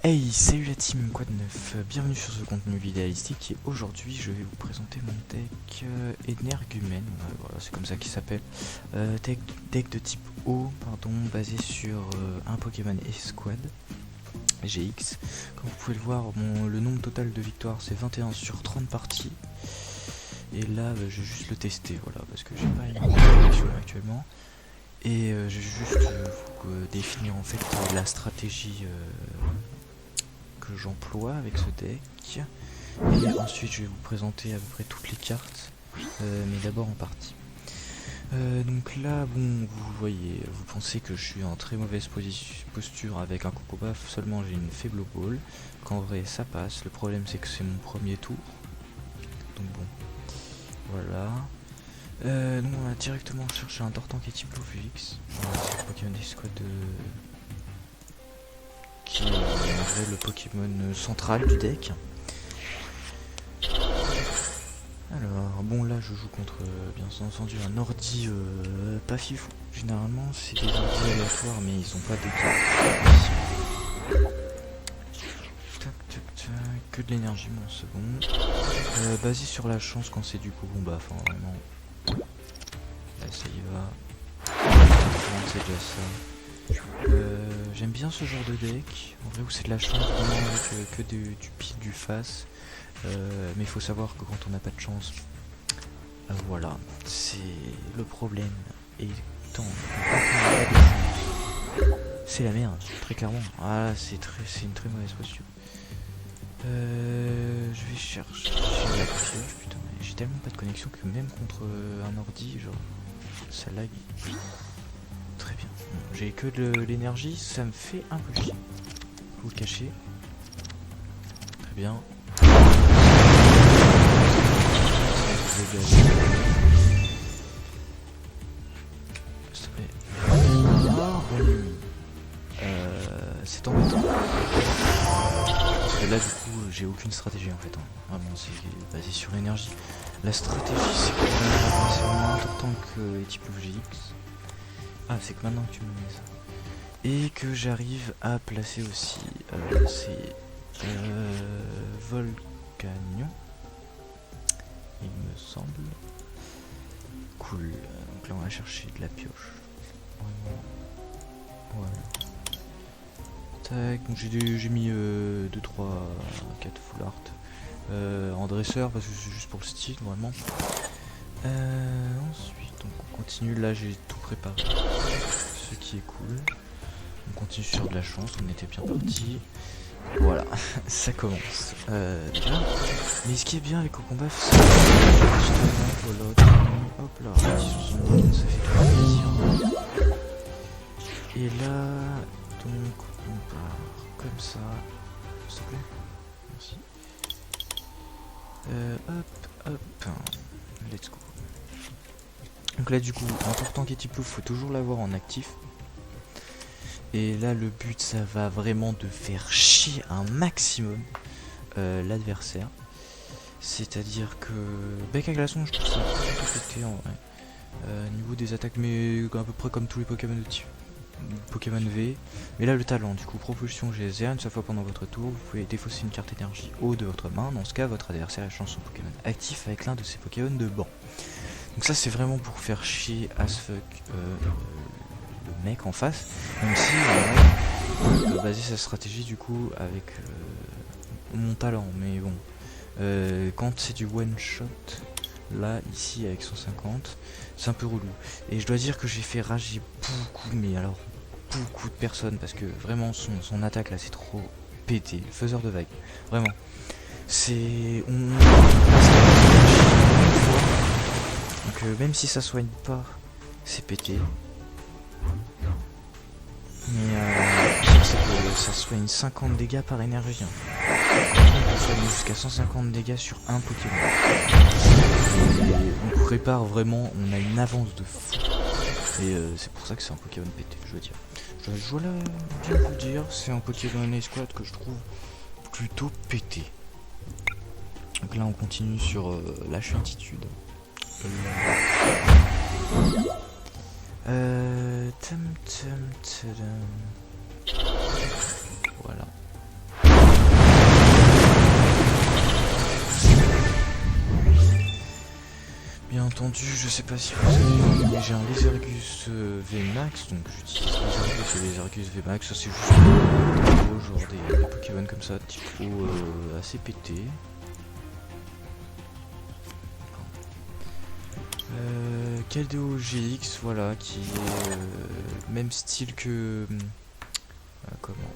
Hey, salut la team Quad 9, bienvenue sur ce contenu vidéalistique et aujourd'hui je vais vous présenter mon deck Energumen, voilà, c'est comme ça qu'il s'appelle, deck de type O, pardon, basé sur un Pokémon Esquad GX. Comme vous pouvez le voir, le nombre total de victoires c'est 21 sur 30 parties et là je vais juste le tester, voilà, parce que j'ai pas une connexion actuellement. Et je vais juste vous définir en fait la stratégie que j'emploie avec ce deck. Et ensuite je vais vous présenter à peu près toutes les cartes, mais d'abord en partie. Donc là, bon, vous voyez, vous pensez que je suis en très mauvaise posture avec un Cocobaf, seulement j'ai une faible ball, qu'en vrai ça passe. Le problème c'est que c'est mon premier tour, donc bon, voilà. Donc on va directement chercher un Tortank et type Lovix. C'est le Pokémon des squads qui est en vrai le Pokémon central du deck. Alors bon, là je joue contre bien entendu un ordi pas fifou. Généralement c'est des ordis aléatoires mais ils ont pas de cartes. Tac tac tac, que de l'énergie, bon c'est bon. Basé sur la chance quand c'est du coup bon bah enfin vraiment. Là ça y va. C'est déjà ça. J'aime bien ce genre de deck. En vrai où c'est de la chance vraiment avec que du pile du face. Mais il faut savoir que quand on n'a pas de chance, voilà, c'est le problème. Et tant c'est la merde, très clairement. Ah c'est une très mauvaise posture. Je vais chercher la pioche, putain, j'ai tellement pas de connexion que même contre un ordi, genre, ça lag. Très bien. Bon, j'ai que de l'énergie, ça me fait un peu chier. Vous le cachez. Très bien. S'il te plaît. C'est embêtant. Parce que là du coup j'ai aucune stratégie en fait, hein. Vraiment c'est basé sur l'énergie. La stratégie c'est que c'est moins important que les types GX. Ah c'est que maintenant que tu me mets ça. Et que j'arrive à placer aussi ces Volcanion, il me semble. Cool, donc là on va chercher de la pioche. Voilà. Tac, donc j'ai mis 2, 3, 4 full art en dresseur parce que c'est juste pour le style normalement. Ensuite donc on continue, là j'ai tout préparé, ce qui est cool. On continue sur de la chance, on était bien parti. Voilà, ça commence. Déjà. Mais ce qui est bien avec Cocobaf, c'est justement, hop là, ça fait trop plaisir. Et là, donc on part comme ça, s'il te plaît, merci. Hop, let's go. Donc là du coup, un Tortank et type loup, faut toujours l'avoir en actif. Et là le but ça va vraiment de faire chier un maximum l'adversaire. C'est-à-dire que bec à glaçon je trouve ça plutôt pété en vrai. Niveau des attaques, mais à peu près comme tous les Pokémon de type Pokémon V. Mais là le talent, du coup propulsion GSR, une seule fois pendant votre tour, vous pouvez défausser une carte énergie haut de votre main. Dans ce cas votre adversaire échange son Pokémon actif avec l'un de ses Pokémon de banc. Donc ça c'est vraiment pour faire chier as fuck le mec en face, même si on peut baser sa stratégie du coup avec mon talent, mais bon, quand c'est du one shot, là ici avec 150, c'est un peu relou. Et je dois dire que j'ai fait rager beaucoup, mais alors beaucoup de personnes, parce que vraiment son attaque là c'est trop pété, faiseur de vagues, vraiment. C'est... Donc même si ça soigne pas, c'est pété. Mais ça soigne 50 dégâts par énergie. On peut soigner jusqu'à 150 dégâts sur un Pokémon. Et on prépare vraiment, on a une avance de fou. Et c'est pour ça que c'est un Pokémon pété, je veux dire. Je dois bien vous le dire, c'est un Pokémon Esquad que je trouve plutôt pété. Donc là on continue sur la chiantitude. Voilà. entendu, je sais pas si vous avez vu, mais j'ai un Lézargus VMAX, donc j'utilise Lézargus et Lézargus VMAX, ça c'est juste genre des Pokémon comme ça, type assez pété. Keldeo GX, voilà, qui est même style que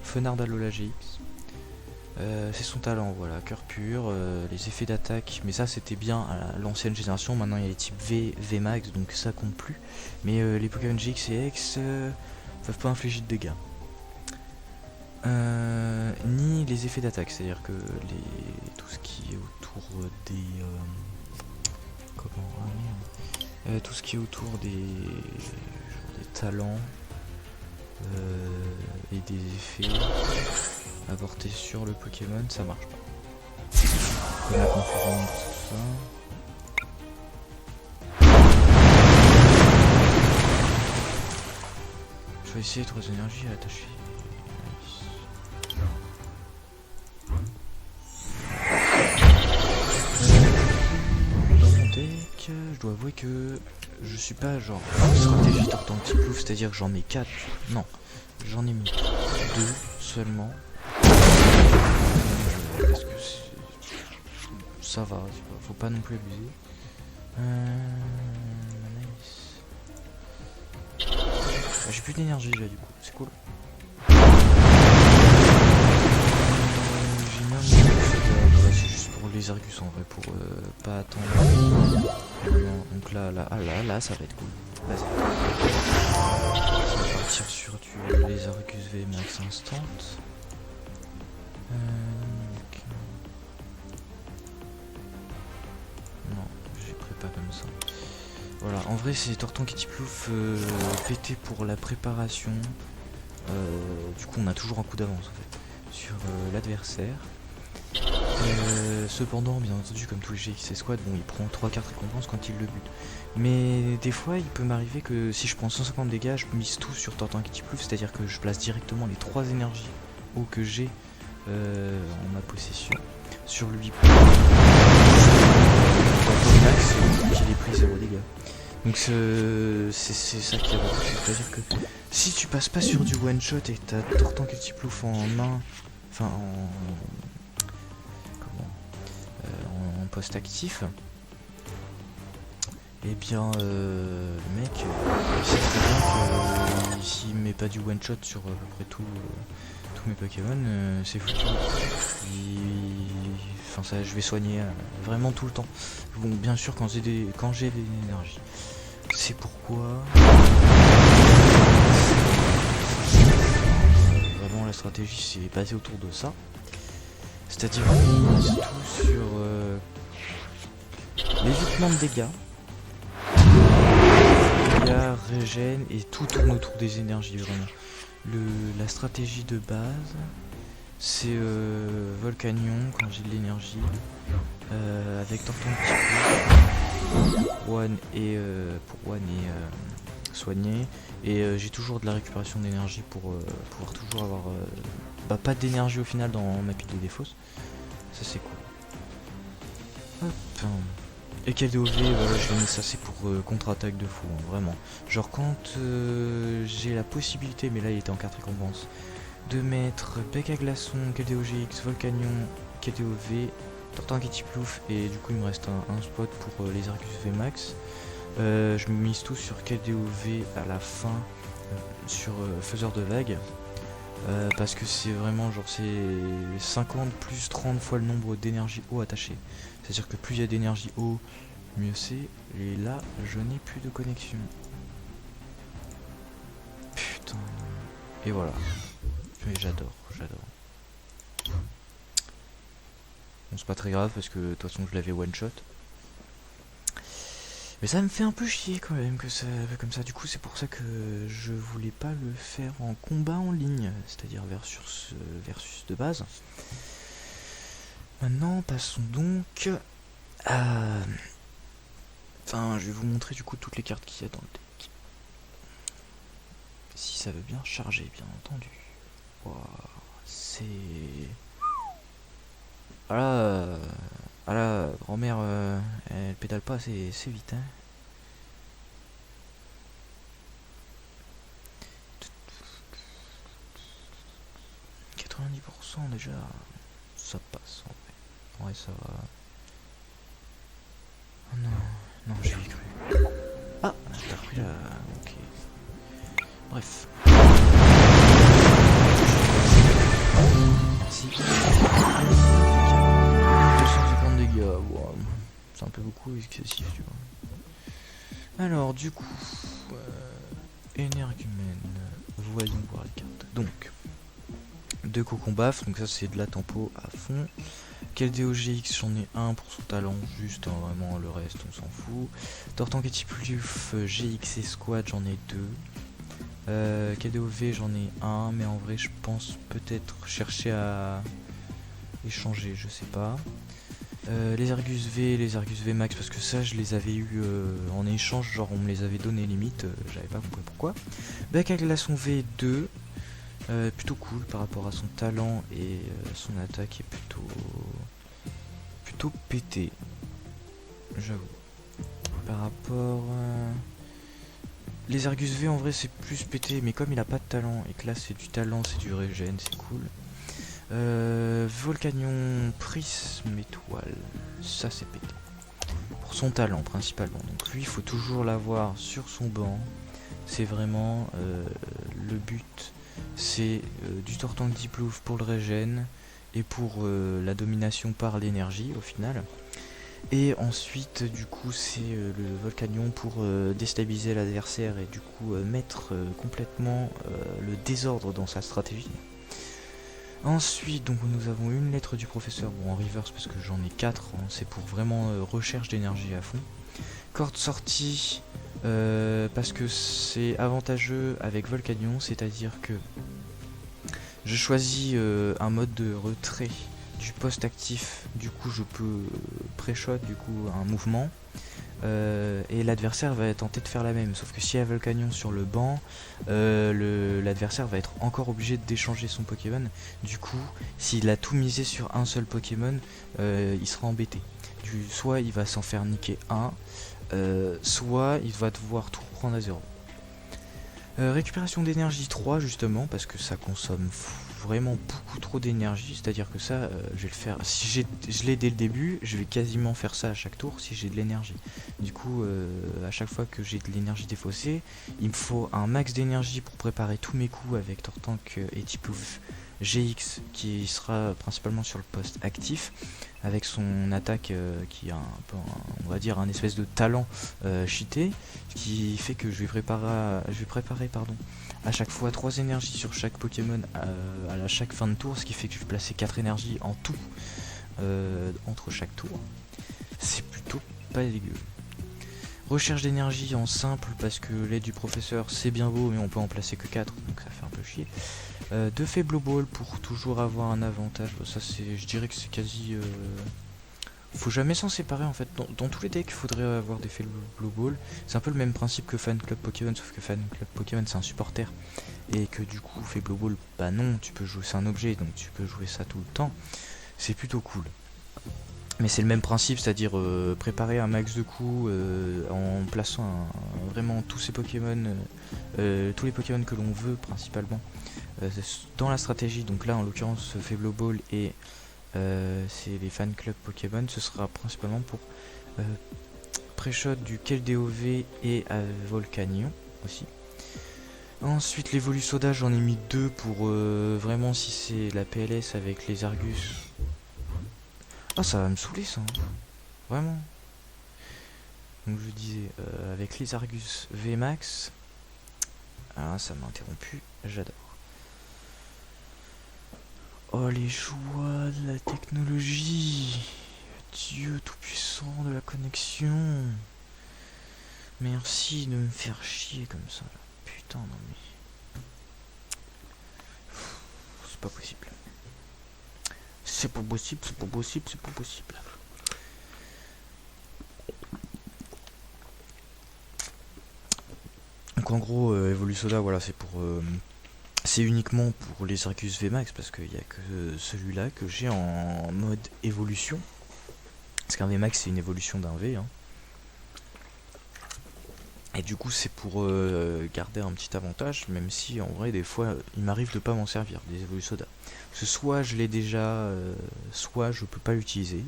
Fenard Alola GX. C'est son talent, voilà, cœur pur, les effets d'attaque, mais ça c'était bien à l'ancienne génération, maintenant il y a les types V, VMAX, donc ça compte plus. Mais les Pokémon GX et X peuvent pas infliger de dégâts. Ni les effets d'attaque, c'est-à-dire que tout ce qui est autour des... tout ce qui est autour des talents et des effets apportés sur le Pokémon, ça marche pas. Comme la confusion, tout ça. Je vais essayer 3 énergies à attacher. Dans mon deck, je dois avouer que je suis pas genre stratégie tortant petit plouf, c'est-à-dire que j'en ai 4. Non, j'en ai mis 2 seulement. Parce que ça va, faut pas non plus abuser. Nice. J'ai plus d'énergie là du coup, c'est cool. J'ai mis un c'est juste pour les Argus en vrai, pour pas attendre. Donc là, ça va être cool. Vas-y. Ça va partir sur du les Argus VMAX instant. Non, j'ai prépa comme ça. Voilà, en vrai c'est Torton Kitty Plouf pété pour la préparation. Du coup on a toujours un coup d'avance en fait sur l'adversaire. Cependant, bien entendu, comme tous les GX Squad, bon, il prend 3 cartes récompenses quand il le bute. Mais des fois, il peut m'arriver que si je prends 150 dégâts, je mise tout sur Tortan Kitty Plouf, c'est-à-dire que je place directement les 3 énergies eau que j'ai en ma possession sur lui. Max, qu'il ait pris 0 dégâts. Donc c'est ça qui est vrai, c'est-à-dire que si tu passes pas sur du one shot et que t'as Tortan Kitty Plouf en main, enfin en poste actif, et bien le mec il sait très bien que s'il met pas du one shot sur à peu près tous mes Pokémon, c'est foutu. Enfin ça, je vais soigner vraiment tout le temps. Bon, bien sûr quand j'ai des énergies. C'est pourquoi vraiment la stratégie c'est basée autour de ça. C'est-à-dire qu'on mise tout sur l'évitement de dégâts, régène, et tout tourne autour des énergies vraiment. La stratégie de base c'est Volcanion quand j'ai de l'énergie, avec Torton pour One et soigner, et j'ai toujours de la récupération d'énergie pour pouvoir toujours avoir pas d'énergie au final dans ma pile de défausse. Ça c'est cool. Hop. Et Keldeo V, voilà, je l'ai mis, ça c'est pour contre-attaque de fou, hein, vraiment. Genre quand j'ai la possibilité, mais là il était en 4 récompenses, de mettre Bec à glaçon, Keldeo GX, Volcanion, Keldeo V, Tortan Kitty Plouf, et du coup il me reste un spot pour les Argus VMAX. Je me mise tout sur Keldeo V à la fin, sur faiseur de vagues. Parce que c'est vraiment genre c'est 50 plus 30 fois le nombre d'énergie eau attachée. C'est à dire que plus il y a d'énergie eau, mieux c'est. Et là je n'ai plus de connexion. Putain. Et voilà. Mais j'adore. Bon, c'est pas très grave parce que de toute façon je l'avais one shot. Mais ça me fait un peu chier quand même que ça comme ça. Du coup c'est pour ça que je voulais pas le faire en combat en ligne, c'est-à-dire versus de base. Maintenant passons donc à... Enfin je vais vous montrer du coup toutes les cartes qu'il y a dans le deck. Si ça veut bien charger bien entendu. Wow, c'est... Ah là, grand-mère, elle pédale pas assez vite, hein. 90% déjà, ça passe en vrai. En vrai ça va. Oh non, non j'y ai cru. Ah, t'as repris la... Ok. Bref. Merci. 250 dégâts, wow. C'est un peu beaucoup excessif tu vois. Alors du coup... énergumène. Voyons voir les cartes. Donc... 2 cocons baffes, donc ça c'est de la tempo à fond. Quel DOGX, j'en ai un pour son talent, juste, hein, vraiment le reste on s'en fout. Tortank et Tipuluf GX et Squad, j'en ai 2. KDOV, j'en ai un, mais en vrai je pense peut-être chercher à échanger, je sais pas. Les Argus V, les Argus V Max, parce que ça je les avais eu en échange, genre on me les avait donné limite, j'avais pas compris pourquoi. Bec à glaçon V2. Plutôt cool par rapport à son talent et son attaque est plutôt pété, j'avoue. Par rapport les Argus V en vrai c'est plus pété, mais comme il a pas de talent et que là c'est du talent, c'est du régène, c'est cool. Volcanion Prisme Étoile, ça c'est pété pour son talent principalement, donc lui il faut toujours l'avoir sur son banc, c'est vraiment le but. C'est du Tortank Diplouf pour le régène et pour la domination par l'énergie au final. Et ensuite du coup c'est le Volcanion pour déstabiliser l'adversaire et du coup mettre complètement le désordre dans sa stratégie. Ensuite donc nous avons une lettre du professeur, bon en reverse parce que j'en ai 4, hein, c'est pour vraiment recherche d'énergie à fond. Corde sortie parce que c'est avantageux avec Volcanion, c'est-à-dire que je choisis un mode de retrait du poste actif, du coup je peux pré-shot du coup un mouvement et l'adversaire va tenter de faire la même, sauf que s'il y a Volcanion sur le banc, l'adversaire va être encore obligé d'échanger son Pokémon, du coup s'il a tout misé sur un seul Pokémon, il sera embêté. Soit il va s'en faire niquer un, soit il va devoir tout reprendre à 0. Récupération d'énergie 3 justement parce que ça consomme vraiment beaucoup trop d'énergie, c'est à dire que ça je vais le faire, si je l'ai dès le début je vais quasiment faire ça à chaque tour si j'ai de l'énergie. Du coup à chaque fois que j'ai de l'énergie défaussée il me faut un max d'énergie pour préparer tous mes coups avec Tortank et Tiplouf GX qui sera principalement sur le poste actif avec son attaque qui a un peu on va dire un espèce de talent cheaté qui fait que je vais préparer à chaque fois 3 énergies sur chaque Pokémon à chaque fin de tour, ce qui fait que je vais placer 4 énergies en tout entre chaque tour. C'est plutôt pas dégueu. Recherche d'énergie en simple parce que l'aide du professeur c'est bien beau mais on peut en placer que 4 donc ça fait un peu chier. 2 faible ball pour toujours avoir un avantage, ça c'est, je dirais que c'est quasi faut jamais s'en séparer en fait, dans tous les decks il faudrait avoir des faible ball, c'est un peu le même principe que Fan Club Pokémon, sauf que Fan Club Pokémon c'est un supporter et que du coup faible ball bah non, tu peux jouer, c'est un objet donc tu peux jouer ça tout le temps, c'est plutôt cool. Mais c'est le même principe, c'est-à-dire préparer un max de coups en plaçant vraiment tous ces Pokémon, tous les Pokémon que l'on veut principalement dans la stratégie. Donc là en l'occurrence Faible Ball et c'est les fan club Pokémon, ce sera principalement pour pré-shot du Keldeo-V et Volcanion aussi. Ensuite les Volusoda j'en ai mis 2 pour vraiment si c'est la PLS avec les Argus. Ah ça va me saouler ça, hein. Vraiment. Donc je disais avec les Argus VMAX. Ah ça m'a interrompu, j'adore. Oh les joies de la technologie. Dieu tout puissant de la connexion. Merci de me faire chier comme ça là. Putain non mais. C'est pas possible. C'est pas possible, c'est pas possible, c'est pas possible. Donc en gros, Evolusoda, voilà, c'est pour, c'est uniquement pour les Argus VMAX parce qu'il n'y a que celui-là que j'ai en mode évolution. Parce qu'un VMAX c'est une évolution d'un V. Hein. Et du coup c'est pour garder un petit avantage, même si en vrai des fois il m'arrive de pas m'en servir des Evolusoda. Parce que soit je l'ai déjà, soit je peux pas l'utiliser.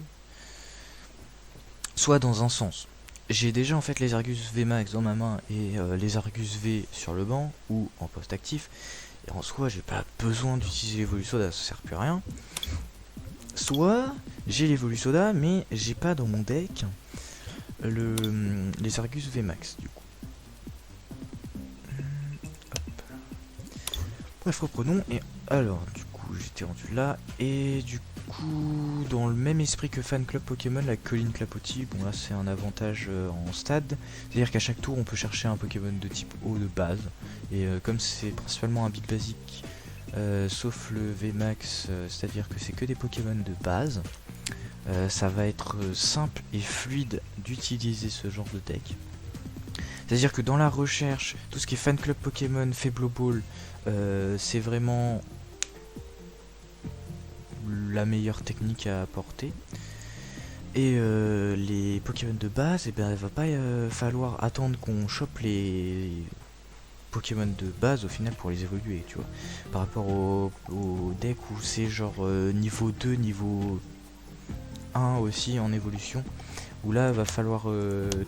Soit dans un sens. J'ai déjà en fait les Argus VMAX dans ma main et les Argus V sur le banc ou en poste actif. Et en soi j'ai pas besoin d'utiliser l'Evolusoda, ça sert plus à rien. Soit j'ai l'Evolusoda mais j'ai pas dans mon deck les Argus VMAX du coup. Bref, reprenons. Et alors, du coup, j'étais rendu là. Et du coup, dans le même esprit que Fan Club Pokémon, la colline Clapotis, bon là c'est un avantage en stade. C'est-à-dire qu'à chaque tour, on peut chercher un Pokémon de type eau de base. Et comme c'est principalement un big basique, sauf le VMAX, c'est-à-dire que c'est que des Pokémon de base, ça va être simple et fluide d'utiliser ce genre de deck. C'est-à-dire que dans la recherche, tout ce qui est Fan Club Pokémon, Faible Ball, c'est vraiment la meilleure technique à apporter. Et les Pokémon de base, eh ben, il va pas falloir attendre qu'on chope les Pokémon de base au final pour les évoluer, tu vois. Par rapport au deck où c'est genre niveau 2, niveau 1 aussi en évolution. Où là va falloir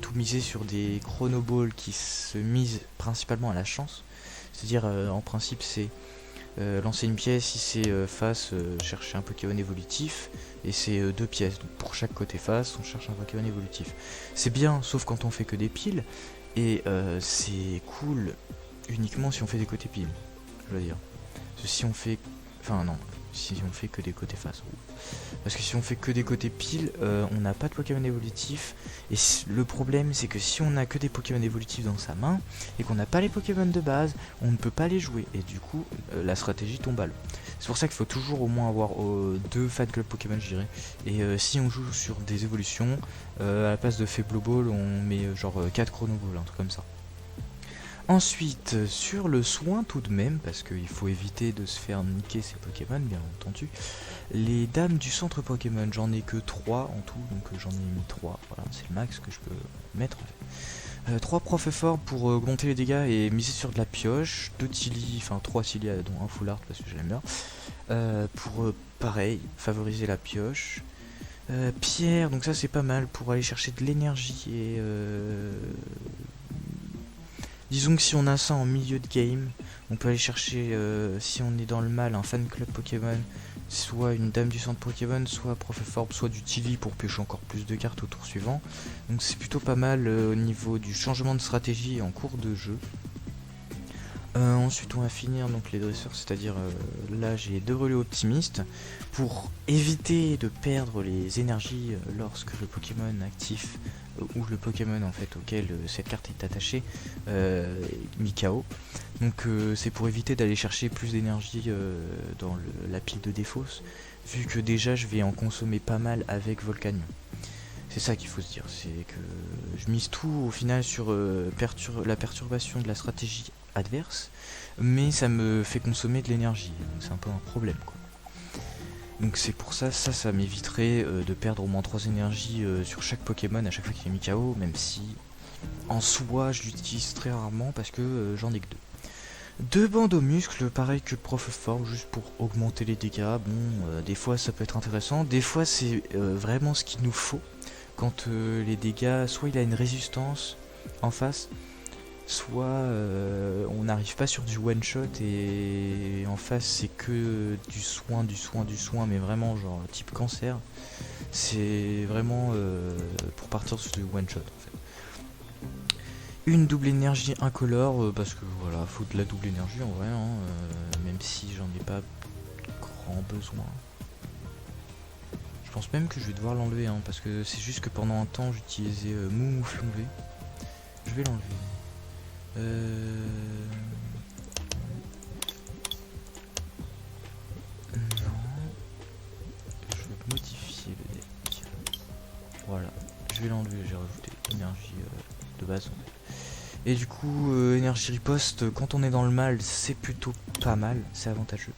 tout miser sur des chronoballs qui se misent principalement à la chance. C'est-à-dire en principe c'est lancer une pièce, si c'est face, chercher un Pokémon évolutif, et c'est 2 pièces. Donc pour chaque côté face, on cherche un Pokémon évolutif. C'est bien, sauf quand on fait que des piles, et c'est cool uniquement si on fait des côtés piles, je veux dire. Parce que si on fait... Enfin non, si on fait que des côtés face. Parce que si on fait que des côtés piles, on n'a pas de Pokémon évolutif. Et le problème, c'est que si on a que des Pokémon évolutifs dans sa main, et qu'on n'a pas les Pokémon de base, on ne peut pas les jouer. Et du coup, la stratégie tombe à l'eau. C'est pour ça qu'il faut toujours au moins avoir 2 Fan Club Pokémon, je dirais. Et si on joue sur des évolutions, à la place de Faible Ball, on met genre 4 Chrono Ball, un truc comme ça. Ensuite, sur le soin tout de même, parce qu'il faut éviter de se faire niquer ces Pokémon, bien entendu. Les dames du centre Pokémon, j'en ai que 3 en tout, donc j'en ai mis 3, voilà, c'est le max que je peux mettre. 3 profs forts pour augmenter les dégâts et miser sur de la pioche, 2 Tilly, enfin 3 Tilly dont un Full Art parce que je l'aime bien, pour pareil, favoriser la pioche. Pierre, donc ça c'est pas mal pour aller chercher de l'énergie et... Disons que si on a ça en milieu de game, on peut aller chercher, si on est dans le mal, un fan club Pokémon, soit une dame du centre Pokémon, soit Professor, soit du Tilly pour piocher encore plus de cartes au tour suivant. Donc c'est plutôt pas mal au niveau du changement de stratégie en cours de jeu. Ensuite on va finir donc les dresseurs, c'est-à-dire là j'ai 2 relais optimistes pour éviter de perdre les énergies lorsque le Pokémon actif ou le Pokémon en fait auquel cette carte est attachée mis KO. Donc c'est pour éviter d'aller chercher plus d'énergie dans la pile de défausse, vu que déjà je vais en consommer pas mal avec Volcanion. C'est ça qu'il faut se dire, c'est que je mise tout au final sur la perturbation de la stratégie adverse, mais ça me fait consommer de l'énergie, donc c'est un peu un problème quoi. Donc c'est pour ça, ça m'éviterait de perdre au moins 3 énergies sur chaque Pokémon à chaque fois qu'il est mis KO, même si en soi je l'utilise très rarement parce que j'en ai que 2. 2 bandes aux muscles, pareil que Prof Form, juste pour augmenter les dégâts. Bon, des fois ça peut être intéressant, des fois c'est vraiment ce qu'il nous faut. Quand les dégâts, soit il a une résistance en face, soit on n'arrive pas sur du one shot et en face c'est que du soin, mais vraiment genre type cancer. C'est vraiment pour partir sur du one shot en fait. Une double énergie incolore, parce que voilà, faut de la double énergie en vrai, hein, même si j'en ai pas grand besoin. Je pense même que je vais devoir l'enlever, hein, parce que c'est juste que pendant un temps j'utilisais Moumouflon V. Je vais l'enlever. Non. Je vais modifier le deck. Voilà. Je vais l'enlever, j'ai rajouté énergie de base en fait. Et du coup, énergie riposte, quand on est dans le mal, c'est plutôt pas mal, c'est avantageux.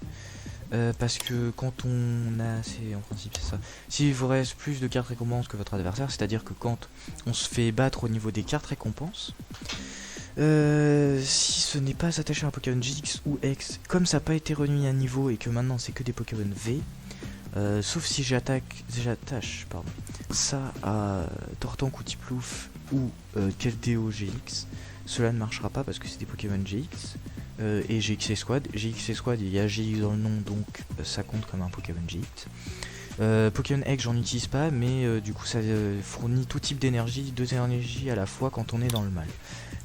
Parce que quand on a, c'est en principe c'est ça, s'il vous reste plus de cartes récompenses que votre adversaire, c'est à dire que quand on se fait battre au niveau des cartes récompenses, Si ce n'est pas attaché à un Pokémon GX ou X, comme ça n'a pas été remis à niveau et que maintenant c'est que des Pokémon V, sauf si j'attache ça à Tortank ou Tiplouf ou Keldeo GX, cela ne marchera pas parce que c'est des Pokémon GX. Et GX Squad. GX Squad, il y a GX dans le nom, donc ça compte comme un Pokémon GX. Pokémon Egg, j'en utilise pas, mais du coup, ça fournit tout type d'énergie, 2 énergies à la fois quand on est dans le mal.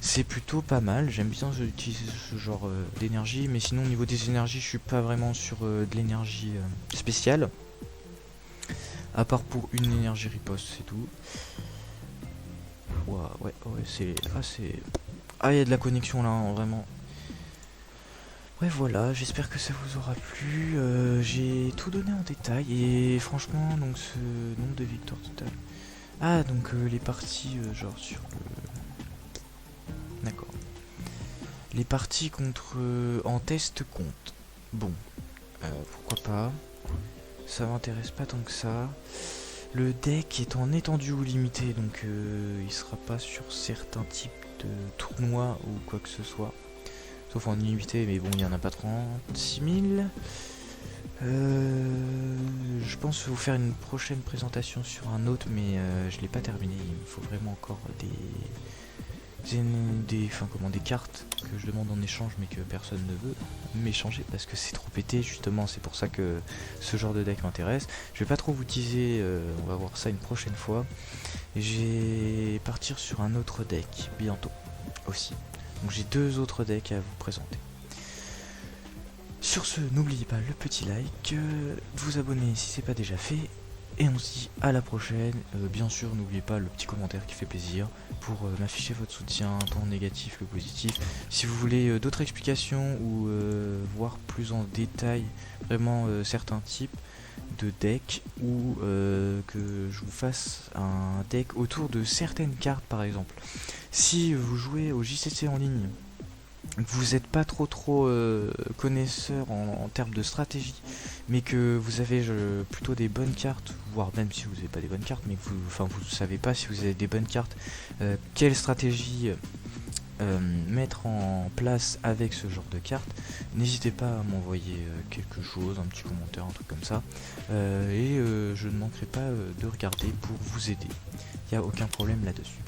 C'est plutôt pas mal, j'aime bien utiliser ce genre d'énergie, mais sinon, au niveau des énergies, je suis pas vraiment sur de l'énergie spéciale. À part pour une énergie riposte, c'est tout. Wow, ouais, c'est. Ah, il y a de la connexion là, hein, vraiment. Ouais, voilà, j'espère que ça vous aura plu. J'ai tout donné en détail et franchement, donc ce nombre de victoires totales. Ah, donc les parties, genre sur le. D'accord. Les parties contre en test compte. Bon, pourquoi pas. Ça m'intéresse pas tant que ça. Le deck est en étendue ou limité, donc il sera pas sur certains types de tournois ou quoi que ce soit. Sauf en illimité, mais bon, il n'y en a pas 36 000. Je pense vous faire une prochaine présentation sur un autre, mais je l'ai pas terminé. Il me faut vraiment encore des cartes que je demande en échange, mais que personne ne veut m'échanger parce que c'est trop pété. Justement, c'est pour ça que ce genre de deck m'intéresse. Je vais pas trop vous teaser, on va voir ça une prochaine fois. Je vais partir sur un autre deck bientôt aussi. Donc j'ai 2 autres decks à vous présenter. Sur ce, n'oubliez pas le petit like, de vous abonner si c'est pas déjà fait, et on se dit à la prochaine. Bien sûr, n'oubliez pas le petit commentaire qui fait plaisir pour m'afficher votre soutien, tant négatif que positif. Si vous voulez d'autres explications ou voir plus en détail vraiment certains types de decks, ou que je vous fasse un deck autour de certaines cartes par exemple. Si vous jouez au JCC en ligne, vous n'êtes pas trop connaisseur en termes de stratégie, mais que vous avez plutôt des bonnes cartes, voire même si vous n'avez pas des bonnes cartes, mais que vous savez pas si vous avez des bonnes cartes, quelle stratégie mettre en place avec ce genre de cartes, n'hésitez pas à m'envoyer quelque chose, un petit commentaire, un truc comme ça, et je ne manquerai pas de regarder pour vous aider. Il n'y a aucun problème là-dessus.